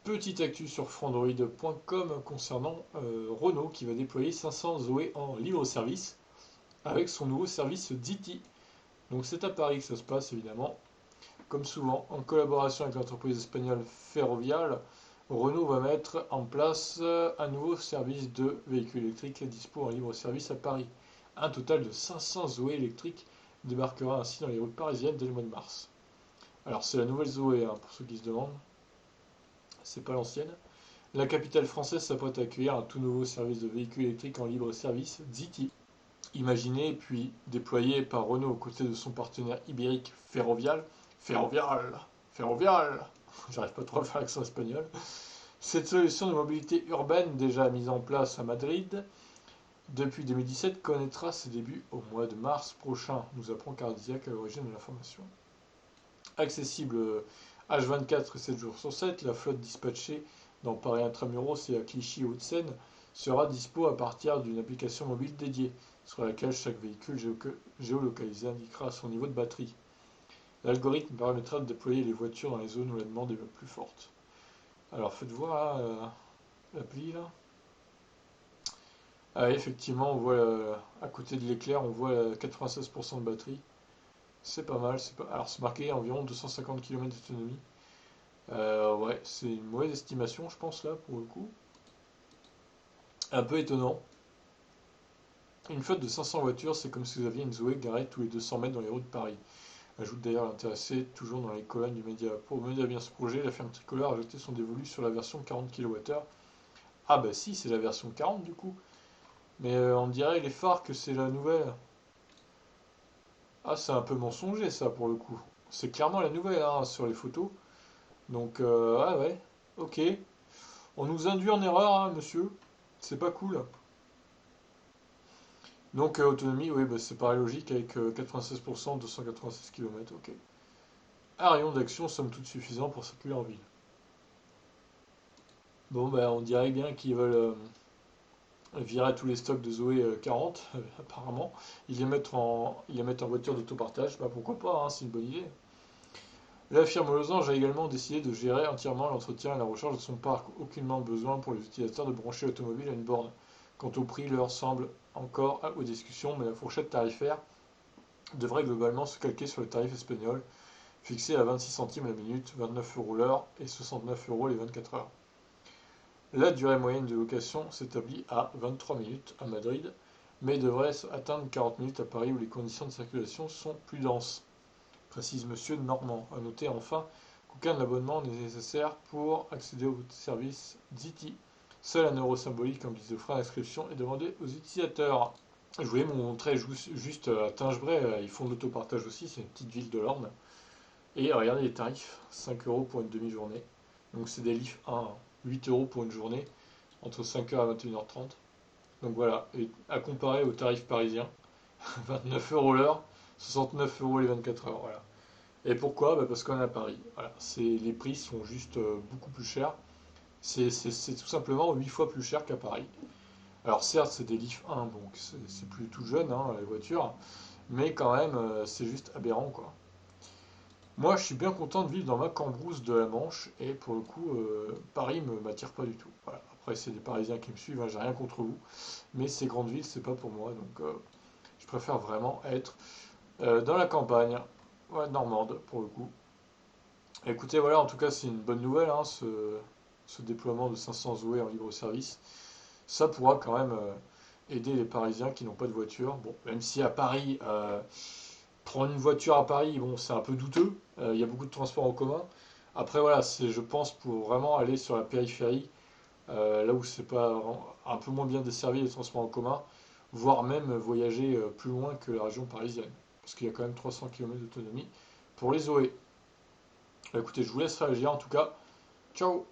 Petite actu sur frandroid.com concernant Renault qui va déployer 500 Zoé en libre service avec son nouveau service Zity. Donc c'est à Paris que ça se passe évidemment. Comme souvent, en collaboration avec l'entreprise espagnole Ferrovial, Renault va mettre en place un nouveau service de véhicules électriques dispo en libre service à Paris. Un total de 500 Zoé électriques débarquera ainsi dans les routes parisiennes dès le mois de mars. Alors c'est la nouvelle Zoé, hein, pour ceux qui se demandent, c'est pas l'ancienne. La capitale française s'apprête à accueillir un tout nouveau service de véhicules électriques en libre service, Zity. Imaginé puis déployé par Renault aux côtés de son partenaire ibérique Ferrovial. Ferrovial, j'arrive pas trop à faire l'accent espagnol. Cette solution de mobilité urbaine, déjà mise en place à Madrid depuis 2017, connaîtra ses débuts au mois de mars prochain, nous apprend Cardiac à l'origine de l'information. Accessible H24 7 jours sur 7, la flotte dispatchée dans Paris Intramuros et à Clichy Hauts-de-Seine sera dispo à partir d'une application mobile dédiée, sur laquelle chaque véhicule géolocalisé indiquera son niveau de batterie. L'algorithme permettra de déployer les voitures dans les zones où la demande est la plus forte. Alors faites voir l'appli là. Ah, effectivement, on voit à côté de l'éclair, on voit 96% de batterie. C'est pas mal. Alors c'est marqué environ 250 km d'autonomie. Ouais, c'est une mauvaise estimation, je pense, là, pour le coup. Un peu étonnant. Une flotte de 500 voitures, c'est comme si vous aviez une Zoé garée tous les 200 mètres dans les rues de Paris. Ajoute d'ailleurs l'intéressé, toujours dans les colonnes du média. Pour mener à bien ce projet, la firme tricolore a jeté son dévolu sur la version 40 kWh. Ah bah si, c'est la version 40 du coup. Mais on dirait les phares que c'est la nouvelle. Ah, c'est un peu mensonger ça pour le coup. C'est clairement la nouvelle hein, sur les photos. Donc, ah ouais, ok. On nous induit en erreur, hein, monsieur. C'est pas cool. Donc, autonomie, oui, bah, c'est pareil logique avec 96%, 296 km, ok. Un rayon d'action, somme toute suffisant pour circuler en ville. Bon, bah, on dirait bien qu'ils veulent virer tous les stocks de Zoé 40, apparemment. Ils les mettent en voiture d'autopartage. Bah, pourquoi pas, hein, c'est une bonne idée. La firme Losange a également décidé de gérer entièrement l'entretien et la recharge de son parc. Aucunement besoin pour les utilisateurs de brancher l'automobile à une borne. Quant au prix, l'heure semble encore aux discussions, mais la fourchette tarifaire devrait globalement se calquer sur le tarif espagnol, fixé à 26 centimes la minute, 29 € l'heure et 69 € les 24 heures. La durée moyenne de location s'établit à 23 minutes à Madrid, mais devrait atteindre 40 minutes à Paris où les conditions de circulation sont plus denses, précise Monsieur Normand. A noter enfin qu'aucun abonnement n'est nécessaire pour accéder au service Zity. Seul un euro symbolique en guise de frais d'inscription est demandé aux utilisateurs. Je voulais vous montrer juste à Tingebray, ils font de l'autopartage aussi, c'est une petite ville de l'Orne. Et regardez les tarifs, 5 € pour une demi-journée. Donc c'est des livres 1, 8 € pour une journée, entre 5 h et 21 h 30. Donc voilà, et à comparer aux tarifs parisiens, 29 € l'heure, 69 € les 24 heures. Voilà. Et pourquoi bah parce qu'on est à Paris. Voilà. Les prix sont juste beaucoup plus chers. C'est tout simplement 8 fois plus cher qu'à Paris. Alors certes, c'est des Leaf 1, donc c'est plus tout jeune, hein, les voitures, mais quand même, c'est juste aberrant, quoi. Moi, je suis bien content de vivre dans ma cambrousse de la Manche, et pour le coup, Paris me m'attire pas du tout. Voilà. Après, c'est des Parisiens qui me suivent, hein, j'ai rien contre vous, mais ces grandes villes, c'est pas pour moi, donc je préfère vraiment être dans la campagne, ouais, normande, pour le coup. Écoutez, voilà, en tout cas, c'est une bonne nouvelle, hein, ce déploiement de 500 Zoé en libre service. Ça pourra quand même aider les Parisiens qui n'ont pas de voiture. Bon, même si à Paris, prendre une voiture à Paris, bon, c'est un peu douteux. Il y a beaucoup de transports en commun. Après, voilà, c'est, je pense, pour vraiment aller sur la périphérie, là où c'est pas un peu moins bien desservi les transports en commun, voire même voyager plus loin que la région parisienne. Parce qu'il y a quand même 300 km d'autonomie pour les Zoé. Bah, écoutez, je vous laisse réagir en tout cas. Ciao!